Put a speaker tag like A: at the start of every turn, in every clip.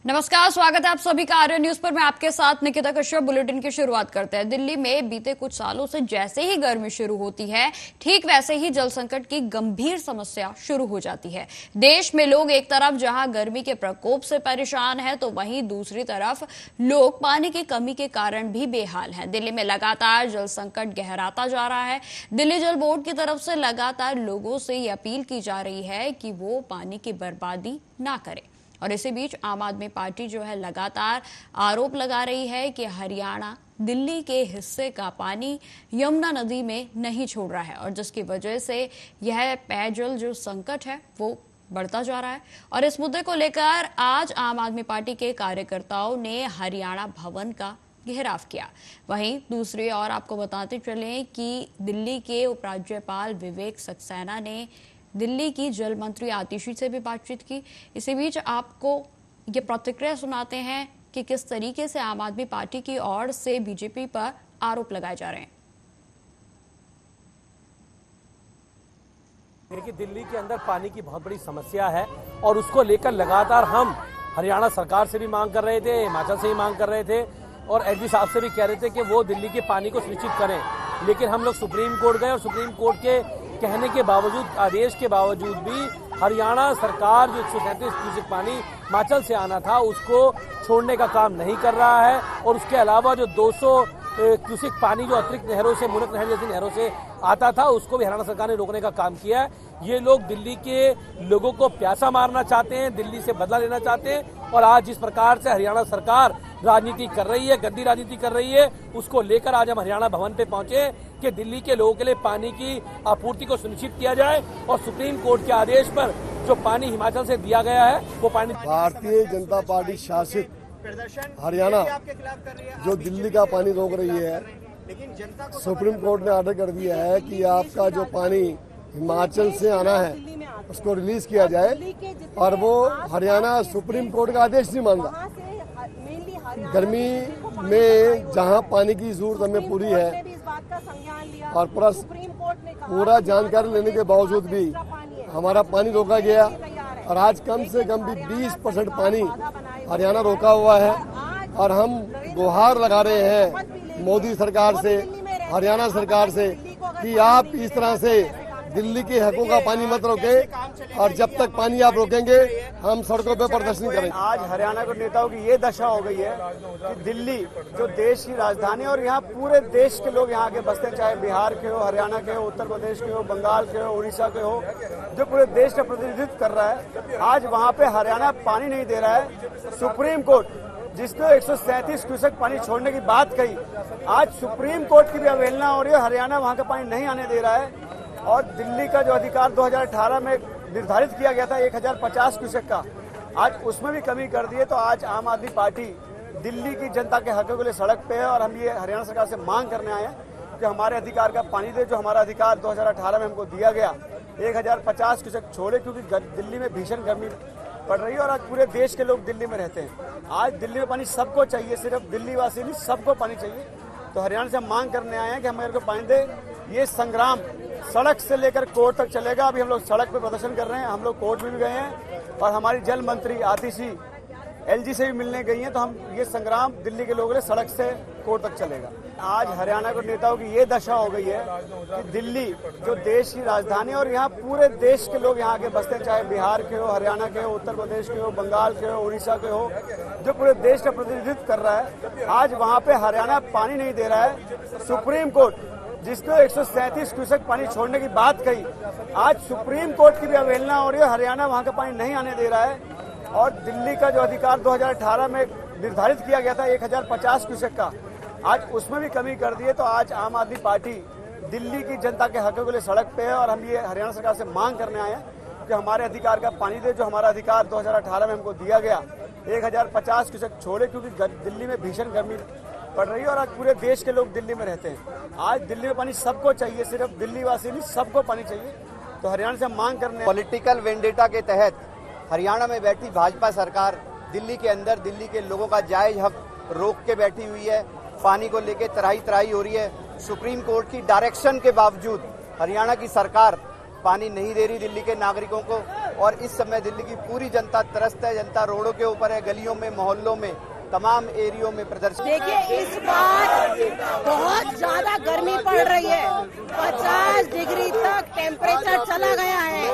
A: नमस्कार, स्वागत है आप सभी का आर्य न्यूज पर। मैं आपके साथ निकिता कश्यप। बुलेटिन की शुरुआत करते हैं। दिल्ली में बीते कुछ सालों से जैसे ही गर्मी शुरू होती है, ठीक वैसे ही जल संकट की गंभीर समस्या शुरू हो जाती है। देश में लोग एक तरफ जहां गर्मी के प्रकोप से परेशान हैं, तो वहीं दूसरी तरफ लोग पानी की कमी के कारण भी बेहाल हैं। दिल्ली में लगातार जल संकट गहराता जा रहा है। दिल्ली जल बोर्ड की तरफ से लगातार लोगों से ये अपील की जा रही है कि वो पानी की बर्बादी ना करें। और इसी बीच आम आदमी पार्टी जो है लगातार आरोप लगा रही है कि हरियाणा दिल्ली के हिस्से का पानी यमुना नदी में नहीं छोड़ रहा है, और जिसकी वजह से यह पेयजल जो संकट है वो बढ़ता जा रहा है। और इस मुद्दे को लेकर आज आम आदमी पार्टी के कार्यकर्ताओं ने हरियाणा भवन का घेराव किया। वहीं दूसरी ओर आपको बताते चलें कि दिल्ली के उपराज्यपाल विवेक सक्सेना ने दिल्ली की जल मंत्री आतिशी से भी बातचीत की। इसी बीच आपको ये प्रतिक्रिया सुनाते हैं कि किस तरीके से आम आदमी पार्टी की ओर से बीजेपी पर आरोप लगाए जा रहे हैं।
B: देखिए, दिल्ली के अंदर पानी की बहुत बड़ी समस्या है और उसको लेकर लगातार हम हरियाणा सरकार से भी मांग कर रहे थे, हिमाचल से भी मांग कर रहे थे और एसडी साहब से भी कह रहे थे कि वो दिल्ली के पानी को सुनिश्चित करें। लेकिन हम लोग सुप्रीम कोर्ट गए और सुप्रीम कोर्ट के कहने के बावजूद, आदेश के बावजूद भी हरियाणा सरकार जो 137 क्यूसेक पानी हिमाचल से आना था उसको छोड़ने का काम नहीं कर रहा है। और उसके अलावा जो 200 क्यूसेक पानी जो अतिरिक्त नहरों से, मुनक नहर जैसी नहरों से आता था, उसको भी हरियाणा सरकार ने रोकने का काम किया है। ये लोग दिल्ली के लोगों को प्यासा मारना चाहते हैं, दिल्ली से बदला लेना चाहते हैं। और आज जिस प्रकार से हरियाणा सरकार राजनीति कर रही है, गंदी राजनीति कर रही है, उसको लेकर आज हम हरियाणा भवन पे पहुंचे कि दिल्ली के लोगों के लिए पानी की आपूर्ति को सुनिश्चित किया जाए और सुप्रीम कोर्ट के आदेश पर जो पानी हिमाचल से दिया गया है वो पानी।
C: भारतीय जनता पार्टी शासित हरियाणा जो दिल्ली का पानी रोक रही है, सुप्रीम कोर्ट ने ऑर्डर कर दिया है कि आपका जो पानी हिमाचल से आना है उसको रिलीज किया जाए, और वो हरियाणा सुप्रीम कोर्ट का आदेश नहीं मान रहा। गर्मी में जहां पानी की जरूरत हमें पूरी है और पूरा जानकारी लेने के बावजूद भी हमारा पानी रोका गया, और आज कम से कम भी 20% पानी हरियाणा रोका हुआ है। और हम गुहार लगा रहे हैं मोदी सरकार से, हरियाणा सरकार से कि आप इस तरह से दिल्ली के हकों का पानी मत रोके, और जब तक पानी आप रोकेंगे हम सड़कों पे प्रदर्शन करेंगे।
D: आज हरियाणा के नेताओं की ये दशा हो गई है कि दिल्ली जो देश की राजधानी, और यहाँ पूरे देश के लोग यहाँ आके बसते हैं, चाहे बिहार के हो, हरियाणा के हो, उत्तर प्रदेश के हो, बंगाल के हो, उड़ीसा के हो, जो पूरे देश का प्रतिनिधित्व कर रहा है। आज वहाँ पे हरियाणा पानी नहीं दे रहा है। सुप्रीम कोर्ट जिसने 137 क्यूसेक पानी छोड़ने की बात कही, आज सुप्रीम कोर्ट की भी अवहेलना हो रही है। हरियाणा वहाँ का पानी नहीं आने दे रहा है। और दिल्ली का जो अधिकार 2018 में निर्धारित किया गया था 1050 क्यूसेक का, आज उसमें भी कमी कर दी है। तो आज आम आदमी पार्टी दिल्ली की जनता के हकों के लिए सड़क पे है, और हम ये हरियाणा सरकार से मांग करने आए हैं कि हमारे अधिकार का पानी दे, जो हमारा अधिकार 2018 में हमको दिया गया 1050 क्यूसेक छोड़े, क्योंकि दिल्ली में भीषण गर्मी पड़ रही है और आज पूरे देश के लोग दिल्ली में रहते हैं। आज दिल्ली में पानी सबको चाहिए, सिर्फ दिल्ली वासी नहीं, सबको पानी चाहिए। तो हरियाणा से हम मांग करने आए हैं कि हमारे को पानी दे। ये संग्राम सड़क से लेकर कोर्ट तक चलेगा। अभी हम लोग सड़क पे प्रदर्शन कर रहे हैं, हम लोग कोर्ट में भी गए हैं, और हमारी जल मंत्री आतिशी एलजी से भी मिलने गई हैं। तो हम ये संग्राम दिल्ली के लोगों ने सड़क से कोर्ट तक चलेगा। आज हरियाणा के नेताओं की ये दशा हो गई है कि दिल्ली जो देश की राजधानी, और यहाँ पूरे देश के लोग यहाँ आके बसते हैं, चाहे बिहार के हो, हरियाणा के हो, उत्तर प्रदेश के हो, बंगाल के हो, उड़ीसा के हो, जो पूरे देश का प्रतिनिधित्व कर रहा है। आज वहाँ पे हरियाणा पानी नहीं दे रहा है। सुप्रीम कोर्ट जिसने 137 क्यूसेक पानी छोड़ने की बात कही, आज सुप्रीम कोर्ट की भी अवहेलना हो रही है। हरियाणा वहाँ का पानी नहीं आने दे रहा है। और दिल्ली का जो अधिकार 2018 में निर्धारित किया गया था 1050 क्यूसेक का, आज उसमें भी कमी कर दी है। तो आज आम आदमी पार्टी दिल्ली की जनता के हकों के लिए सड़क पे है, और हम ये हरियाणा सरकार से मांग करने आए हैं कि हमारे अधिकार का पानी दे, जो हमारा अधिकार 2018 में हमको दिया गया 1050 क्यूसेक छोड़े, क्योंकि दिल्ली में भीषण गर्मी पड़ रही है और आज पूरे देश के लोग दिल्ली में रहते हैं। आज दिल्ली में पानी सबको चाहिए, सिर्फ दिल्ली वासी नहीं, सबको पानी चाहिए। तो हरियाणा से हम मांग करने।
E: पॉलिटिकल वेंडेटा के तहत हरियाणा में बैठी भाजपा सरकार दिल्ली के अंदर दिल्ली के लोगों का जायज हक रोक के बैठी हुई है। पानी को लेकर तराई हो रही है। सुप्रीम कोर्ट की डायरेक्शन के बावजूद हरियाणा की सरकार पानी नहीं दे रही दिल्ली के नागरिकों को। और इस समय दिल्ली की पूरी जनता त्रस्त है, जनता रोडों के ऊपर है, गलियों में, मोहल्लों में, तमाम एरियो में प्रदर्शन।
F: देखिए इस बार बहुत ज्यादा गर्मी पड़ रही है, 50 डिग्री तक टेम्परेचर चला गया है।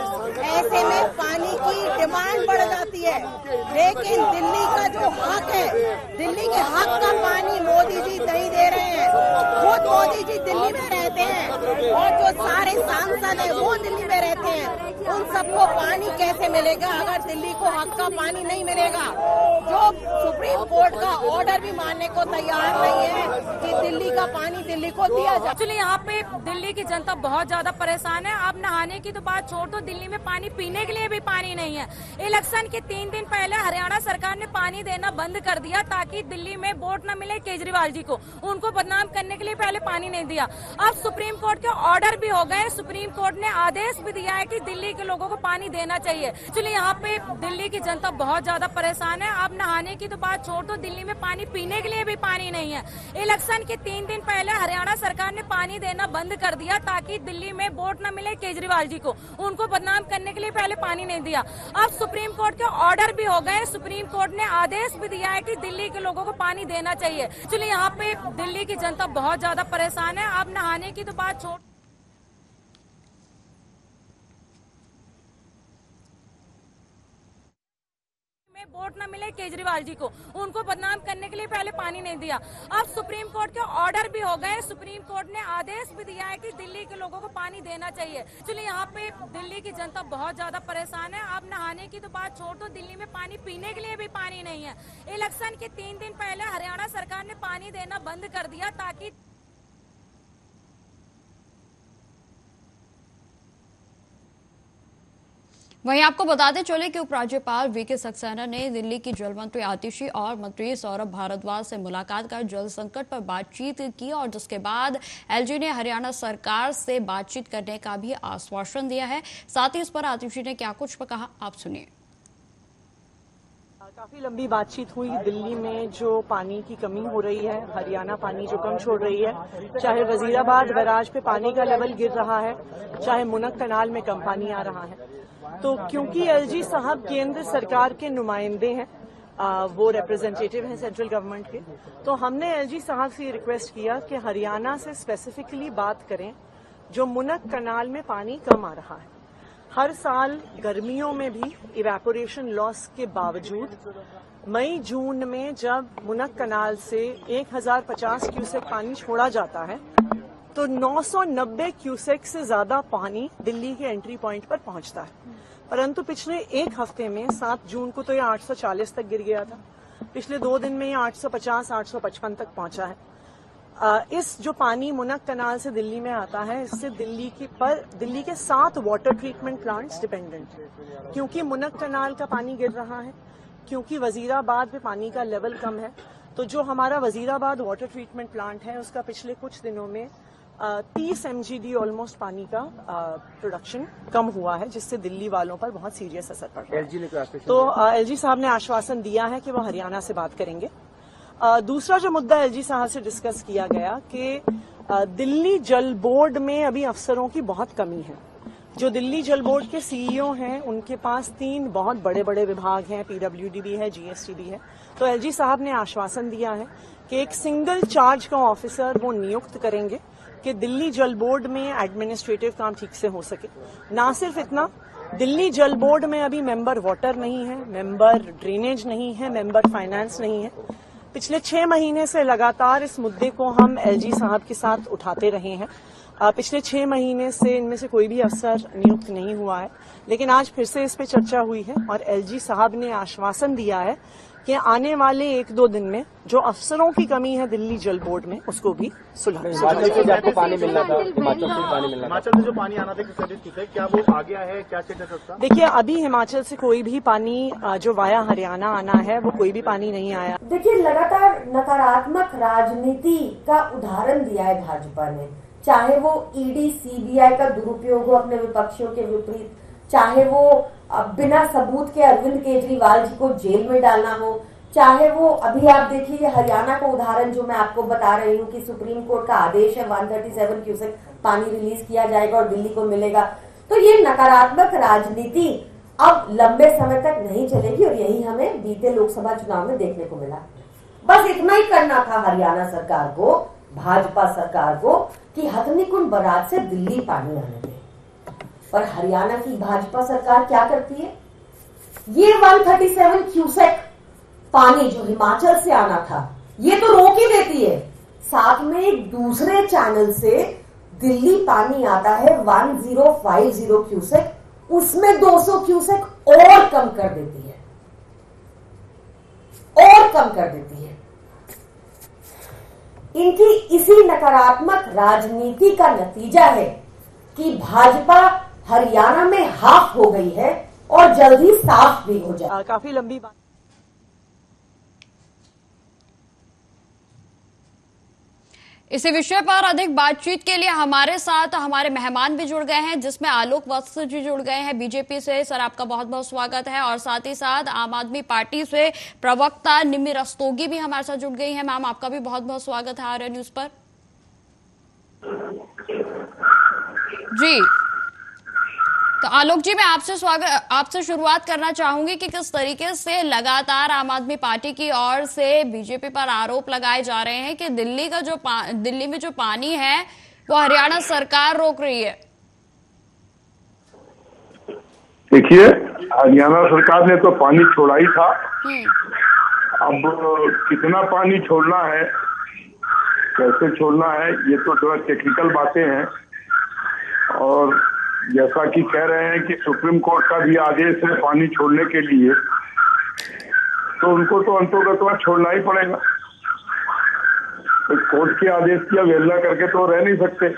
F: ऐसे में पानी की डिमांड बढ़ जाती है, लेकिन दिल्ली का जो हक है, दिल्ली के हक का पानी मोदी जी नहीं दे रहे हैं। खुद मोदी जी दिल्ली में रहते हैं और जो सारे सांसद हैं वो दिल्ली में रहते हैं। उन सबको पानी कैसे मिलेगा अगर दिल्ली को हक का पानी नहीं मिलेगा? जो सुप्रीम कोर्ट का ऑर्डर भी मानने को तैयार नहीं है कि दिल्ली का पानी दिल्ली को दिया जाए।
G: एक्चुअली यहाँ पे दिल्ली की जनता बहुत ज्यादा परेशान है। आप नहाने की तो बात छोड़ दो, दिल्ली में पानी पीने के लिए भी पानी नहीं है। इलेक्शन के 3 दिन पहले हरियाणा सरकार ने पानी देना बंद कर दिया ताकि दिल्ली में वोट न मिले केजरीवाल जी को। उनको बदनाम करने के लिए पहले पानी नहीं दिया। अब सुप्रीम कोर्ट के ऑर्डर भी हो गए, सुप्रीम कोर्ट ने आदेश भी दिया है कि दिल्ली के लोगों को पानी देना चाहिए। एक्चुअली यहाँ पे दिल्ली की जनता बहुत ज्यादा परेशान है। आप नहाने की तो बात छोड़ दो, दिल्ली में पानी पीने के लिए भी पानी नहीं है। इलेक्शन के 3 दिन पहले हरियाणा सरकार ने पानी देना बंद कर दिया ताकि दिल्ली में वोट न मिले केजरीवाल जी को। उनको बदनाम करने के लिए पहले पानी नहीं दिया। अब सुप्रीम कोर्ट के ऑर्डर भी हो गए, सुप्रीम कोर्ट ने आदेश भी दिया है कि दिल्ली के लोगों को पानी देना चाहिए। एक्चुअली यहाँ पे दिल्ली की जनता बहुत ज्यादा परेशान है। आप नहाने की तो बात छोड़ वोट न मिले केजरीवाल जी को, उनको बदनाम करने के लिए पहले पानी नहीं दिया। अब सुप्रीम कोर्ट के ऑर्डर भी हो गए, सुप्रीम कोर्ट ने आदेश भी दिया है कि दिल्ली के लोगों को पानी देना चाहिए। एक्चुअली यहाँ पे दिल्ली की जनता बहुत ज्यादा परेशान है। आप नहाने की तो बात छोड़ दो, दिल्ली में पानी पीने के लिए भी पानी नहीं है। इलेक्शन के 3 दिन पहले हरियाणा सरकार ने पानी देना बंद कर दिया ताकि
A: वहीं आपको बताते चले कि उपराज्यपाल वीके सक्सेना ने दिल्ली की जल मंत्री आतिशी और मंत्री सौरभ भारद्वाज से मुलाकात कर जल संकट पर बातचीत की और जिसके बाद एलजी ने हरियाणा सरकार से बातचीत करने का भी आश्वासन दिया है। साथ ही इस पर आतिशी ने क्या कुछ कहा, आप सुनिए।
H: काफी लंबी बातचीत हुई। दिल्ली में जो पानी की कमी हो रही है, हरियाणा पानी जो कम छोड़ रही है, चाहे वजीराबाद बैराज पे पानी का लेवल गिर रहा है, चाहे मुनक कनाल में कम पानी आ रहा है। तो क्योंकि एलजी साहब केंद्र सरकार के नुमाइंदे हैं, वो रिप्रेजेंटेटिव हैं सेंट्रल गवर्नमेंट के, तो हमने एलजी साहब से रिक्वेस्ट किया कि हरियाणा से स्पेसिफिकली बात करें जो मुनक कनाल में पानी कम आ रहा है। हर साल गर्मियों में भी इवेपोरेशन लॉस के बावजूद मई जून में जब मुनक कनाल से 1050 क्यूसेक पानी छोड़ा जाता है तो 990 क्यूसेक से ज्यादा पानी दिल्ली के एंट्री पॉइंट पर पहुंचता है। परंतु पिछले एक हफ्ते में 7 जून को तो ये 840 तक गिर गया था, पिछले 2 दिन में ये 850-855 तक पहुंचा है। इस जो पानी मुनक कनाल से दिल्ली में आता है, इससे दिल्ली के 7 वाटर ट्रीटमेंट प्लांट्स डिपेंडेंट हैं। क्योंकि मुनक कनाल का पानी गिर रहा है, क्योंकि वजीराबाद में पानी का लेवल कम है, तो जो हमारा वजीराबाद वाटर ट्रीटमेंट प्लांट है उसका पिछले कुछ दिनों में 30 MGD ऑलमोस्ट पानी का प्रोडक्शन कम हुआ है, जिससे दिल्ली वालों पर बहुत सीरियस असर पड़ रहा है। तो एलजी साहब ने आश्वासन दिया है कि वो हरियाणा से बात करेंगे। दूसरा जो मुद्दा एलजी साहब से डिस्कस किया गया कि दिल्ली जल बोर्ड में अभी अफसरों की बहुत कमी है। जो दिल्ली जल बोर्ड के सीईओ हैं उनके पास 3 बहुत बड़े बड़े विभाग हैं, PWD भी है, GST भी है। तो एलजी साहब ने आश्वासन दिया है कि एक सिंगल चार्ज का ऑफिसर वो नियुक्त करेंगे कि दिल्ली जल बोर्ड में एडमिनिस्ट्रेटिव काम ठीक से हो सके। ना सिर्फ इतना, दिल्ली जल बोर्ड में अभी मेंबर वाटर नहीं है, मेंबर ड्रेनेज नहीं है, मेंबर फाइनेंस नहीं है। पिछले 6 महीने से लगातार इस मुद्दे को हम एलजी साहब के साथ उठाते रहे हैं। पिछले 6 महीने से इनमें से कोई भी अफसर नियुक्त नहीं हुआ है, लेकिन आज फिर से इस पे चर्चा हुई है और एलजी साहब ने आश्वासन दिया है कि आने वाले 1-2 दिन में जो अफसरों की कमी है दिल्ली जल बोर्ड में उसको भी सुलझाएंगे।
I: हिमाचल से आपको पानी मिलना था, हिमाचल से जो पानी आना था क्या वो आ गया है, क्या स्टेटस उसका?
H: देखिए, अभी हिमाचल से कोई भी पानी जो वाया हरियाणा आना है वो कोई भी पानी नहीं आया।
J: देखिए, लगातार नकारात्मक राजनीति का उदाहरण दिया है भाजपा ने, चाहे वो ईडी सीबीआई का दुरुपयोग हो अपने विपक्षियों के विपरीत, चाहे वो बिना सबूत के अरविंद केजरीवाल जी को जेल में डालना हो, चाहे वो अभी आप देखिए हरियाणा का उदाहरण जो मैं आपको बता रही हूँ कि सुप्रीम कोर्ट का आदेश है 137 क्यूसेक पानी रिलीज किया जाएगा और दिल्ली को मिलेगा। तो ये नकारात्मक राजनीति अब लंबे समय तक नहीं चलेगी और यही हमें बीते लोकसभा चुनाव में देखने को मिला। बस इतना ही करना था हरियाणा सरकार को, भाजपा सरकार को, कि हथनीकुंड बराज से दिल्ली पानी आने दे। पर हरियाणा की भाजपा सरकार क्या करती है? ये 137 क्यूसेक पानी जो हिमाचल से आना था ये तो रोक ही देती है। साथ में एक दूसरे चैनल से दिल्ली पानी आता है 1050 क्यूसेक, उसमें 200 क्यूसेक और कम कर देती है, और कम कर देती है। इनकी इसी नकारात्मक राजनीति का नतीजा है कि भाजपा हरियाणा में हाफ हो गई है और जल्द ही साफ भी हो जाए।
H: काफी लंबी बात।
A: इसी विषय पर अधिक बातचीत के लिए हमारे साथ हमारे मेहमान भी जुड़ गए हैं, जिसमें आलोक वत्स जी जुड़ गए हैं बीजेपी से। सर, आपका बहुत बहुत स्वागत है। और साथ ही साथ आम आदमी पार्टी से प्रवक्ता निम्मी रस्तोगी भी हमारे साथ जुड़ गई हैं। मैम, आपका भी बहुत बहुत स्वागत है आर्य न्यूज पर। जी, तो आलोक जी, मैं आपसे शुरुआत करना चाहूंगी कि किस तरीके से लगातार आम आदमी पार्टी की ओर से बीजेपी पर आरोप लगाए जा रहे हैं कि दिल्ली में जो पानी है वो हरियाणा सरकार रोक रही है।
K: देखिए, हरियाणा सरकार ने तो पानी छोड़ा ही था। अब कितना पानी छोड़ना है, कैसे छोड़ना है, ये तो थोड़ा टेक्निकल बातें हैं। और जैसा कि कह रहे हैं कि सुप्रीम कोर्ट का भी आदेश है पानी छोड़ने के लिए, तो उनको तो अंतोगत छोड़ना ही पड़ेगा। तो कोर्ट के आदेश की अवहेलना करके तो रह नहीं सकते।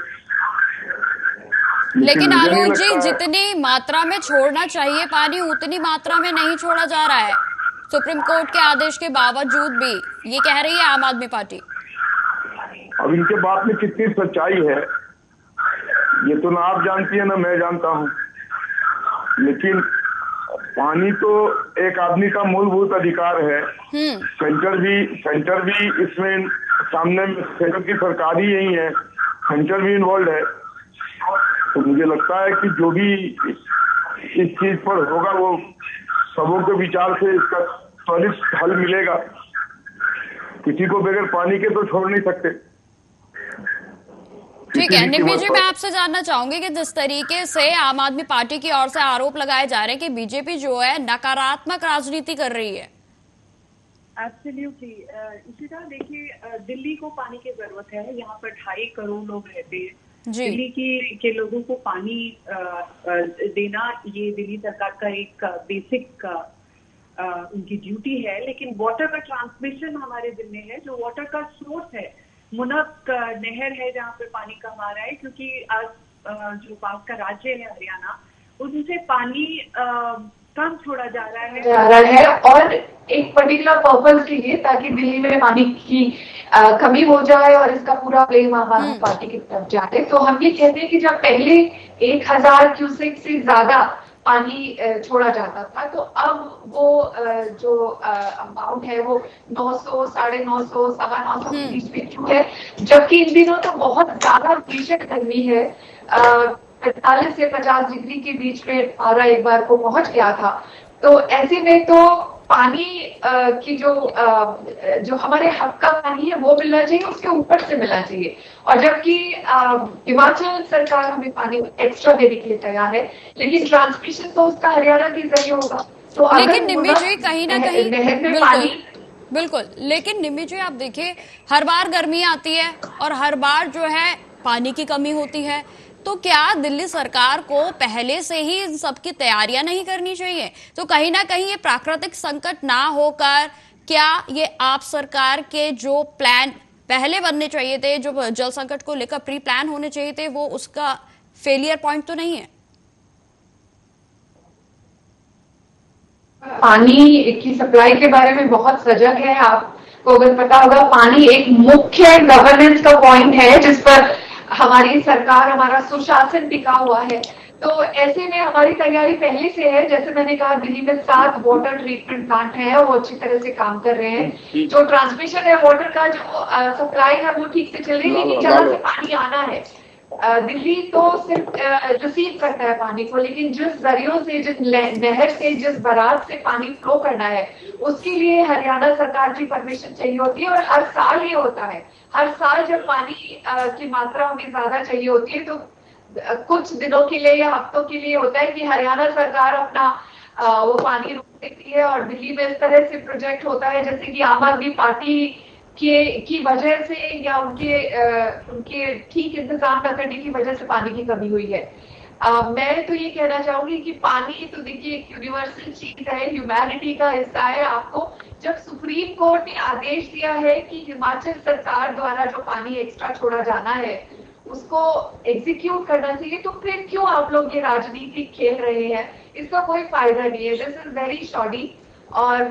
A: लेकिन आलोक जी, जितनी मात्रा में छोड़ना चाहिए पानी उतनी मात्रा में नहीं छोड़ा जा रहा है, सुप्रीम कोर्ट के आदेश के बावजूद भी, ये कह रही है आम आदमी पार्टी।
K: अब इनके बात में कितनी सच्चाई है ये तो ना आप जानती है ना मैं जानता हूँ, लेकिन पानी तो एक आदमी का मूलभूत अधिकार है। सेंटर भी इसमें सामने में, सेंटर की सरकार ही यही है, सेंटर भी इन्वॉल्व है। तो मुझे लगता है कि जो भी इस चीज पर होगा वो सबों के विचार से इसका त्वरित हल मिलेगा। किसी को बगैर पानी के तो छोड़ नहीं सकते।
A: ठीक है निम्मी जी, मैं आपसे जानना चाहूंगी कि जिस तरीके से आम आदमी पार्टी की ओर से आरोप लगाए जा रहे हैं कि बीजेपी जो है नकारात्मक राजनीति कर रही है।
L: एब्सोल्युटली, इसी तरह देखिए, दिल्ली को पानी की जरूरत है। यहाँ पर 2.5 करोड़ लोग रहते हैं। दिल्ली के लोगों को पानी देना ये दिल्ली सरकार का एक बेसिक उनकी ड्यूटी है। लेकिन वाटर का ट्रांसमिशन हमारे दिल में है। जो वाटर का सोर्स है, मुनक नहर है जहाँ पे पानी कम आ रहा है, क्योंकि आज जो पास का राज्य है हरियाणा, उनसे पानी कम छोड़ा जा रहा है
M: और एक पर्टिकुलर पर्पज के लिए, ताकि दिल्ली में पानी की कमी हो जाए और इसका पूरा ब्लेम आम आदमी पार्टी की तरफ जाए। तो हम ये कहते हैं कि जब पहले 1000 क्यूसेक से ज्यादा पानी छोड़ा जाता था, तो अब वो जो अमाउंट है वो 900, 950, 950 के बीच में क्यों है, जबकि इन दिनों तो बहुत ज्यादा भीषण गर्मी है। 45 से 50 डिग्री के बीच में पारा एक बार को पहुंच गया था। तो ऐसे में तो पानी की जो हमारे हक का पानी है वो मिलना चाहिए, उसके ऊपर से मिलना चाहिए। और जबकि हिमाचल सरकार हमें पानी एक्स्ट्रा देने के लिए तैयार है, लेकिन ट्रांसमिशन तो उसका हरियाणा के जरिए होगा। तो
A: लेकिन निम्मी जी, कहीं ना कहीं बिल्कुल, लेकिन निम्मी जी आप देखिए, हर बार गर्मी आती है और हर बार जो है पानी की कमी होती है। तो क्या दिल्ली सरकार को पहले से ही इन सब की तैयारियां नहीं करनी चाहिए? तो कहीं ना कहीं ये प्राकृतिक संकट ना होकर क्या ये आप सरकार के जो प्लान पहले बनने चाहिए थे, जो जल संकट को लेकर प्री प्लान होने चाहिए थे, वो उसका फेलियर पॉइंट तो नहीं है?
M: पानी की सप्लाई के बारे में बहुत सजग है। आपको अगर पता होगा, पानी एक मुख्य गवर्नेंस का पॉइंट है जिस पर हमारी सरकार, हमारा सुशासन टिका हुआ है। तो ऐसे में हमारी तैयारी पहले से है। जैसे मैंने कहा, दिल्ली में 7 वाटर ट्रीटमेंट प्लांट है और वो अच्छी तरह से काम कर रहे हैं। जो ट्रांसमिशन है वाटर का, जो सप्लाई है वो ठीक से चल रही है, लेकिन जहाँ से पानी आना है दिल्ली तो सिर्फ रिसीव करता है पानी को, लेकिन जिस जरियों से, जिस नहर से, जिस बराज से पानी फ्लो करना है, उसके लिए हरियाणा सरकार की परमिशन चाहिए होती है। और हर साल ये होता है, हर साल जब पानी की मात्रा हमें ज्यादा चाहिए होती है तो कुछ दिनों के लिए या हफ्तों के लिए होता है कि हरियाणा सरकार अपना वो पानी रोक देती है। और दिल्ली में इस तरह से प्रोजेक्ट होता है जैसे कि आम आदमी पार्टी की वजह से या उनके ठीक इंतजाम न करने की वजह से पानी की कमी हुई है। मैं तो ये कहना चाहूंगी कि पानी तो देखिए एक यूनिवर्सल चीज है, ह्यूमैनिटी का हिस्सा है। आपको जब सुप्रीम कोर्ट ने आदेश दिया है कि हिमाचल सरकार द्वारा जो पानी एक्स्ट्रा छोड़ा जाना है उसको एग्जीक्यूट करना चाहिए, तो फिर क्यों आप लोग ये राजनीति खेल रहे हैं? इसका कोई फायदा नहीं है। This is very shoddy. और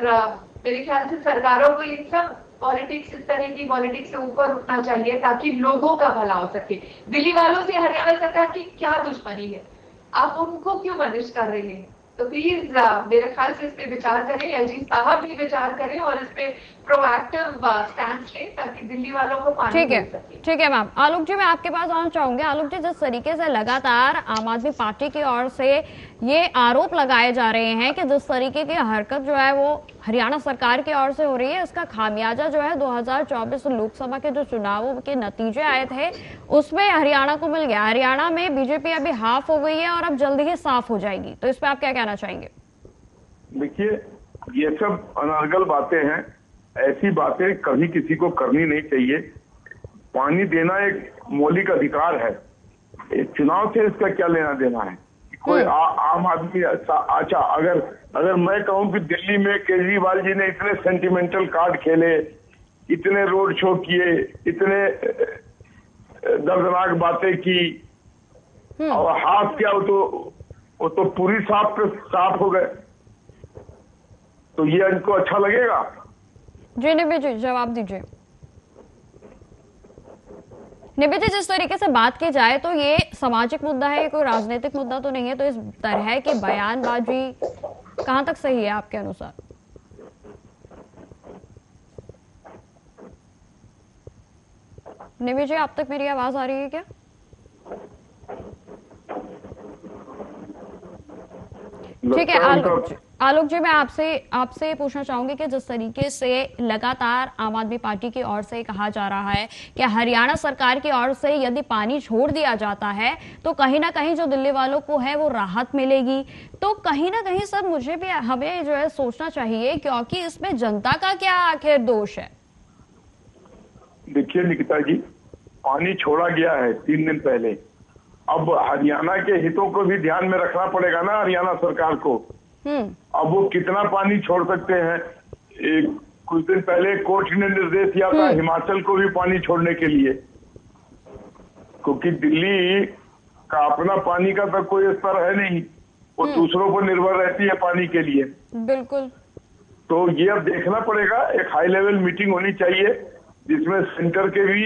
M: मेरे ख्याल से सरकारों को इन सब पॉलिटिक्स, इस तरह की पॉलिटिक्स से ऊपर उठना चाहिए ताकि लोगों का भला हो सके। दिल्ली वालों से हरियाणा सरकार की क्या दुश्मनी है? आप उनको क्यों पनिश कर रहे हैं? तो प्लीज मेरे ख्याल से इस पे विचार करें, एलजी साहब भी विचार करें और इस पे प्रोएक्टिव स्टैंड लें ताकि दिल्ली वालों को पानी मिल सके।
A: ठीक है मैम। आलोक जी, मैं आपके पास आना चाहूंगी। आलोक जी, जिस तरीके से लगातार आम आदमी पार्टी की ओर से ये आरोप लगाए जा रहे हैं कि जिस तरीके की हरकत जो है वो हरियाणा सरकार की ओर से हो रही है, इसका खामियाजा जो है 2024 लोकसभा के जो चुनावों के नतीजे आए थे उसमें हरियाणा को मिल गया। हरियाणा में बीजेपी अभी हाफ हो गई है और अब जल्दी ही साफ हो जाएगी, तो इस पर आप क्या कहना चाहेंगे?
K: देखिए, ये सब अनर्गल बातें हैं। ऐसी बातें कभी किसी को करनी नहीं चाहिए। पानी देना एक मौलिक अधिकार है। चुनाव से इसका क्या लेना देना है? कोई आम आदमी अच्छा, अगर मैं कहूं कि दिल्ली में केजरीवाल जी ने इतने सेंटिमेंटल कार्ड खेले, इतने रोड शो किए, इतने दर्दनाक बातें की और हाथ क्या, वो तो पूरी साफ हो गए, तो ये इनको अच्छा लगेगा?
A: जी निबी जी, जवाब दीजिए। निबी जी, जिस तरीके से बात की जाए तो ये सामाजिक मुद्दा है, ये कोई राजनीतिक मुद्दा तो नहीं है, तो इस तरह की बयानबाजी कहां तक सही है आपके अनुसार? निबी जी, आप तक मेरी आवाज आ रही है क्या? ठीक है आलोक जी, मैं आपसे पूछना चाहूंगी कि जिस तरीके से लगातार आम आदमी पार्टी की ओर से कहा जा रहा है कि हरियाणा सरकार की ओर से यदि पानी छोड़ दिया जाता है तो कहीं ना कहीं जो दिल्ली वालों को है वो राहत मिलेगी, तो कहीं ना कहीं सर हमें जो है सोचना चाहिए, क्योंकि इसमें जनता का क्या आखिर दोष है?
K: देखिए निकिता जी, पानी छोड़ा गया है 3 दिन पहले। अब हरियाणा के हितों को भी ध्यान में रखना पड़ेगा ना हरियाणा सरकार को। अब वो कितना पानी छोड़ सकते हैं? कुछ दिन पहले कोर्ट ने निर्देश दिया था हिमाचल को भी पानी छोड़ने के लिए, क्योंकि दिल्ली का अपना पानी का तो कोई स्तर है नहीं, वो दूसरों पर निर्भर रहती है पानी के लिए।
A: बिल्कुल।
K: तो ये अब देखना पड़ेगा। एक हाई लेवल मीटिंग होनी चाहिए जिसमें सेंटर के भी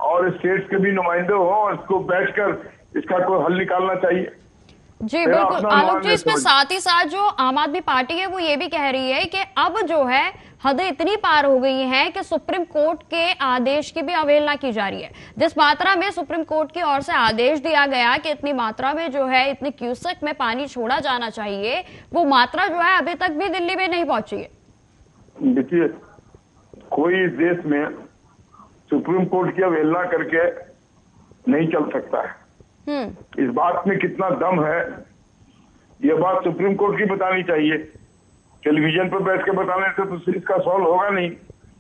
K: और स्टेट्स के भी नुमाइंदे हो और इसको बैठकर इसका कोई हल निकालना चाहिए।
A: जी बिल्कुल आलोक जी, इसमें साथ ही साथ जो आम आदमी पार्टी है वो ये भी कह रही है कि अब जो है हदें इतनी पार हो गई हैं कि सुप्रीम कोर्ट के आदेश की भी अवहेलना की जा रही है। जिस मात्रा में सुप्रीम कोर्ट की ओर से आदेश दिया गया कि इतनी मात्रा में जो है इतनी क्यूसेक में पानी छोड़ा जाना चाहिए, वो मात्रा जो है अभी तक भी दिल्ली में नहीं पहुंची है।
K: देखिए, कोई इस देश में सुप्रीम कोर्ट की अवहेलना करके नहीं चल सकता है। इस बात में कितना दम है ये बात सुप्रीम कोर्ट की बतानी चाहिए। टेलीविजन पर बैठ के बताने से तो इसका सॉल्व होगा नहीं।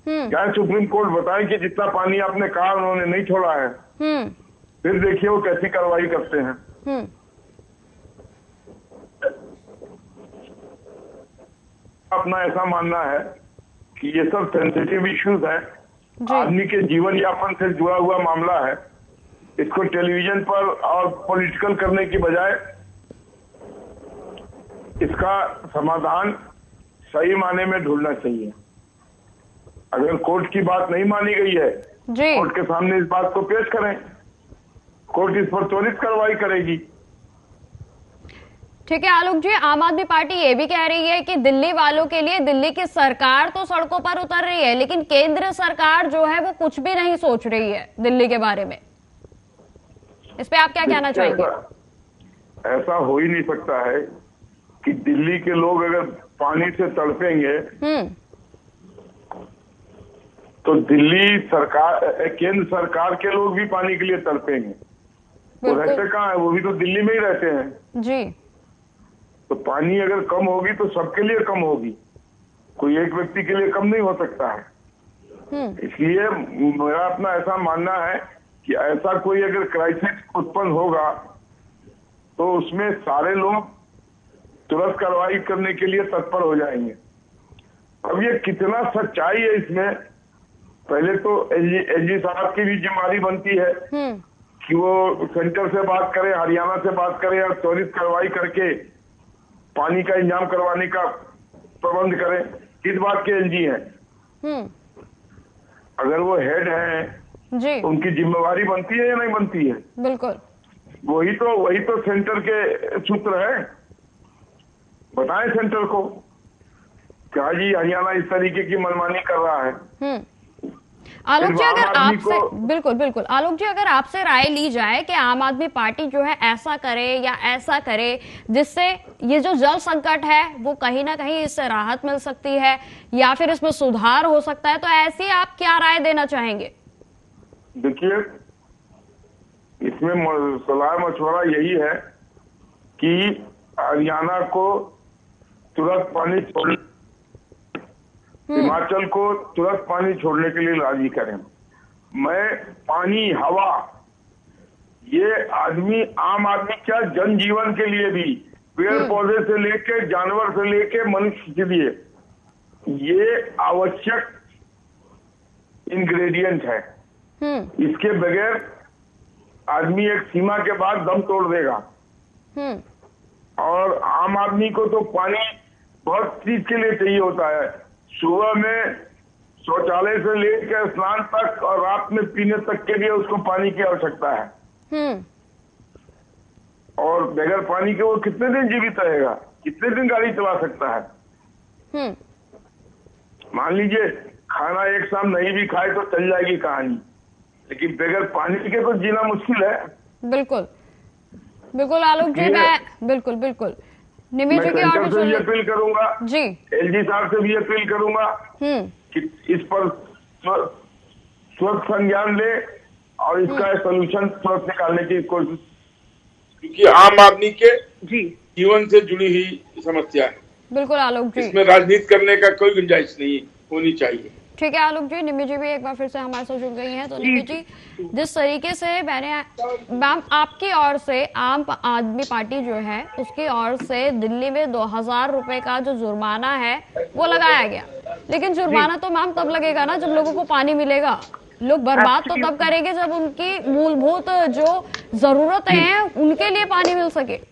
K: क्या सुप्रीम कोर्ट बताए कि जितना पानी आपने कहा उन्होंने नहीं छोड़ा है, फिर देखिए वो कैसी कार्रवाई करते हैं। अपना ऐसा मानना है कि ये सब सेंसिटिव इश्यूज हैं, आदमी के जीवन यापन से जुड़ा हुआ मामला है। इसको टेलीविजन पर और पॉलिटिकल करने की बजाय इसका समाधान सही माने में ढूंढना चाहिए। अगर कोर्ट की बात नहीं मानी गई है, कोर्ट के सामने इस बात को पेश करें, कोर्ट इस पर त्वरित कार्रवाई करेगी।
A: ठीक है आलोक जी, आम आदमी पार्टी ये भी कह रही है कि दिल्ली वालों के लिए दिल्ली की सरकार तो सड़कों पर उतर रही है, लेकिन केंद्र सरकार जो है वो कुछ भी नहीं सोच रही है दिल्ली के बारे में। इस पे आप क्या कहना चाहेंगे?
K: ऐसा हो ही नहीं सकता है कि दिल्ली के लोग अगर पानी से तड़पेंगे तो दिल्ली सरकार, केंद्र सरकार के लोग भी पानी के लिए तड़पेंगे। वो रहते कहाँ है? वो भी तो दिल्ली में ही रहते हैं
A: जी।
K: तो पानी अगर कम होगी तो सबके लिए कम होगी, कोई एक व्यक्ति के लिए कम नहीं हो सकता है। इसलिए मेरा अपना ऐसा मानना है कि ऐसा कोई अगर क्राइसिस उत्पन्न होगा तो उसमें सारे लोग तुरंत कार्रवाई करने के लिए तत्पर हो जाएंगे। अब ये कितना सच्चाई है इसमें, पहले तो एलजी साहब की भी जिम्मेदारी बनती है कि वो सेंटर से बात करें, हरियाणा से बात करें और त्वरित कार्रवाई करके पानी का इंतजाम करवाने का प्रबंध करें। किस बात के एलजी हैं? अगर वो हेड हैं
A: जी,
K: तो उनकी जिम्मेवारी बनती है या नहीं बनती है?
A: बिल्कुल।
K: वही तो सेंटर के सूत्र है। बताएं सेंटर को क्या जी हरियाणा इस तरीके की मनमानी कर रहा है।
A: आलोक जी, अगर आपसे बिल्कुल आलोक जी, अगर आपसे राय ली जाए कि आम आदमी पार्टी जो है ऐसा करे या ऐसा करे जिससे ये जो जल संकट है वो कहीं ना कहीं इससे राहत मिल सकती है या फिर इसमें सुधार हो सकता है, तो ऐसी आप क्या राय देना चाहेंगे?
K: देखिए, इसमें सलाह मशवरा यही है कि हरियाणा को तुरंत पानी छोड़ने, हिमाचल को तुरंत पानी छोड़ने के लिए राजी करें। मैं पानी, हवा, ये आम आदमी क्या जनजीवन के लिए भी, पेड़ पौधे से लेके जानवर से लेके मनुष्य के लिए ये आवश्यक इंग्रेडिएंट है। इसके बगैर आदमी एक सीमा के बाद दम तोड़ देगा। और आम आदमी को तो पानी बहुत चीज के लिए चाहिए होता है। सुबह में शौचालय से लेकर स्नान तक और रात में पीने तक के लिए उसको पानी की आवश्यकता है। और बगैर पानी के वो कितने दिन जीवित रहेगा, कितने दिन गाड़ी चला सकता है? मान लीजिए खाना एक शाम नहीं भी खाए तो चल जाएगी कहानी, लेकिन बगैर पानी के तो जीना मुश्किल है।
A: बिल्कुल आलोक जी, मैं बिल्कुल निमी जी की
K: ओर से भी अपील करूंगा
A: जी,
K: एलजी साहब से भी अपील करूंगा कि इस पर स्वच्छ संज्ञान ले और इसका सोल्यूशन तुरंत निकालने की कोशिश,
N: क्योंकि आम आदमी के जीवन से जुड़ी हुई समस्या है।
A: बिल्कुल आलोक जी,
N: इसमें राजनीति करने का कोई गुंजाइश नहीं होनी चाहिए।
A: ठीक है आलोक जी। निमी जी भी एक बार फिर से हमारे साथ जुड़ गई हैं। तो निमी जी, जिस तरीके से मैम आपकी ओर से आम आदमी पार्टी जो है उसकी ओर से दिल्ली में 2000 रुपए का जो जुर्माना है वो लगाया गया, लेकिन जुर्माना तो मैम तब लगेगा ना जब लोगों को पानी मिलेगा। लोग बर्बाद तो तब करेंगे जब उनकी मूलभूत जो जरूरतें हैं उनके लिए पानी मिल सके।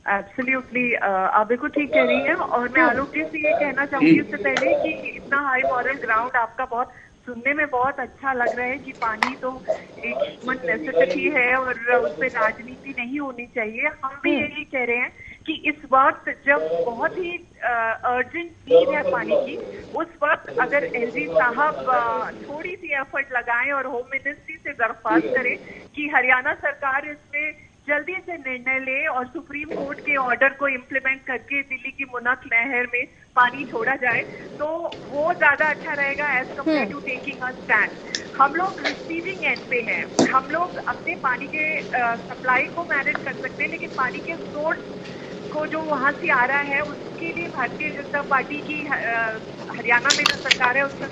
L: एब्सोल्युटली, आप बिल्कुल ठीक कह रही हैं। और मैं आलोक जी से ये कहना चाहूंगी उससे पहले कि इतना हाई मॉरल ग्राउंड आपका बहुत सुनने में बहुत अच्छा लग रहा है कि पानी तो एक ह्यूमन नेसेसिटी है और उस पर राजनीति नहीं होनी चाहिए। हम भी यही कह रहे हैं कि इस वक्त जब बहुत ही अर्जेंट नीड है पानी की, उस वक्त अगर एलजी साहब थोड़ी सी एफर्ट लगाएं और होम मिनिस्ट्री से दरख्वास्त करें कि हरियाणा सरकार इसमें जल्दी से निर्णय ले और सुप्रीम कोर्ट के ऑर्डर को इम्प्लीमेंट करके दिल्ली की मुनक नहर में पानी छोड़ा जाए, तो वो ज्यादा अच्छा रहेगा as compared to taking a stand. हम लोग रिसीविंग एंड पे हैं, हम लोग अपने पानी के सप्लाई को मैनेज कर सकते हैं, लेकिन पानी के सोर्स को जो वहां से आ रहा है उसके लिए भारतीय जनता पार्टी की हरियाणा में जो सरकार है उसका,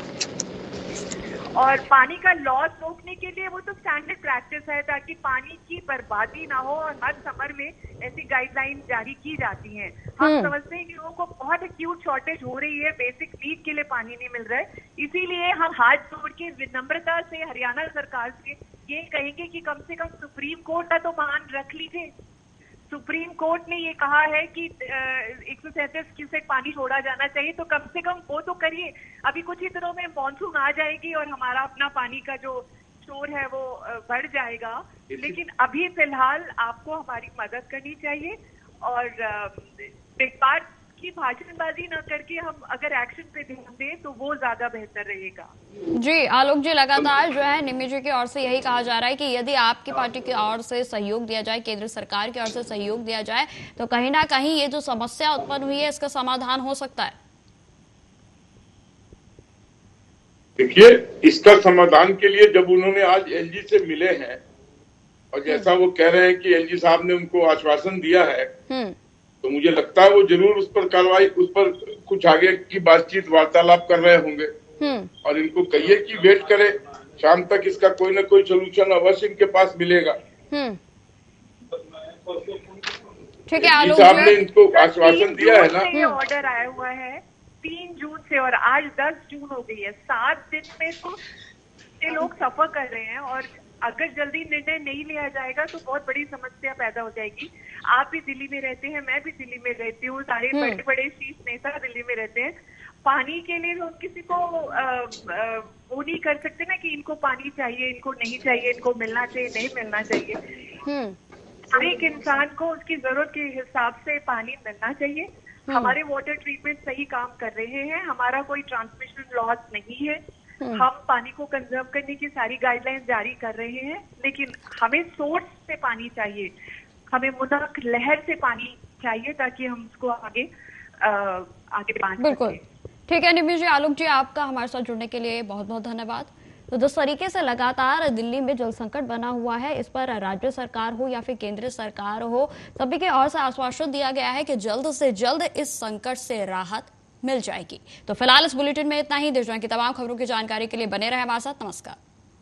L: और पानी का लॉस रोकने के लिए वो तो स्टैंडर्ड प्रैक्टिस है ताकि पानी की बर्बादी ना हो, और हर समर में ऐसी गाइडलाइन जारी की जाती हैं। हम समझते हैं कि लोगों को बहुत एक्यूट शॉर्टेज हो रही है, बेसिक नीड के लिए पानी नहीं मिल रहा है, इसीलिए हम हाथ जोड़ के विनम्रता से हरियाणा सरकार से ये कहेंगे कि कम से कम सुप्रीम कोर्ट का तो मान रख लीजिए। सुप्रीम कोर्ट ने ये कहा है कि 137 क्यूसेक पानी छोड़ा जाना चाहिए, तो कम से कम वो तो करिए। अभी कुछ ही दिनों में मॉनसून आ जाएगी और हमारा अपना पानी का जो स्टोर है वो बढ़ जाएगा, लेकिन अभी फिलहाल आपको हमारी मदद करनी चाहिए और बेकार कि भाषणबाजी न करके हम अगर एक्शन पे ध्यान दें तो वो ज्यादा बेहतर रहेगा।
A: जी आलोक जी, लगातार जो है निम्मी जी की ओर से यही कहा जा रहा है कि यदि आपकी पार्टी की ओर से सहयोग दिया जाए, केंद्र सरकार की ओर से सहयोग दिया जाए, तो कहीं ना कहीं ये जो समस्या उत्पन्न हुई है इसका समाधान हो सकता है।
N: देखिए, इसका समाधान के लिए जब उन्होंने आज एलजी से मिले हैं और जैसा वो कह रहे हैं कि एलजी साहब ने उनको आश्वासन दिया है, तो मुझे लगता है वो जरूर उस पर कार्रवाई, उस पर कुछ आगे की बातचीत वार्तालाप कर रहे होंगे। और इनको कहिए कि वेट करे, शाम तक इसका कोई ना कोई सोल्यूशन अवश्य इनके पास मिलेगा।
A: ठीक है आलोक
N: साहब ने इनको आश्वासन दिया है ना।
L: ये ऑर्डर आया हुआ है 3 जून से और आज 10 जून हो गई है। 7 दिन में तो ये लोग सफर कर रहे हैं और अगर जल्दी निर्णय नहीं लिया जाएगा तो बहुत बड़ी समस्या पैदा हो जाएगी। आप भी दिल्ली में रहते हैं, मैं भी दिल्ली में रहती हूँ, सारे बड़े बड़े शीर्ष नेता दिल्ली में रहते हैं। पानी के लिए हम किसी को वो नहीं कर सकते ना कि इनको पानी चाहिए, इनको नहीं चाहिए, इनको मिलना चाहिए, नहीं मिलना चाहिए। हर एक इंसान को उसकी जरूरत के हिसाब से पानी मिलना चाहिए। हमारे वाटर ट्रीटमेंट सही काम कर रहे हैं, हमारा कोई ट्रांसमिशन लॉस नहीं है। हम पानी को कंजर्व करने की सारी गाइडलाइंस जारी कर रहे हैं, लेकिन हमें सोर्स से पानी चाहिए, हमें मुनक लहर से पानी चाहिए ताकि हम उसको आगे बढ़ा सकें।
A: बिल्कुल ठीक है निम्मी जी, आलोक जी आपका हमारे साथ जुड़ने के लिए बहुत बहुत धन्यवाद। तो जिस तरीके से लगातार दिल्ली में जल संकट बना हुआ है, इस पर राज्य सरकार हो या फिर केंद्र सरकार हो, सभी की ओर से आश्वासन दिया गया है कि जल्द से जल्द इस संकट से राहत मिल जाएगी। तो फिलहाल इस बुलेटिन में इतना ही। देश दुनिया की तमाम खबरों की जानकारी के लिए बने रहे हमारे साथ। नमस्कार।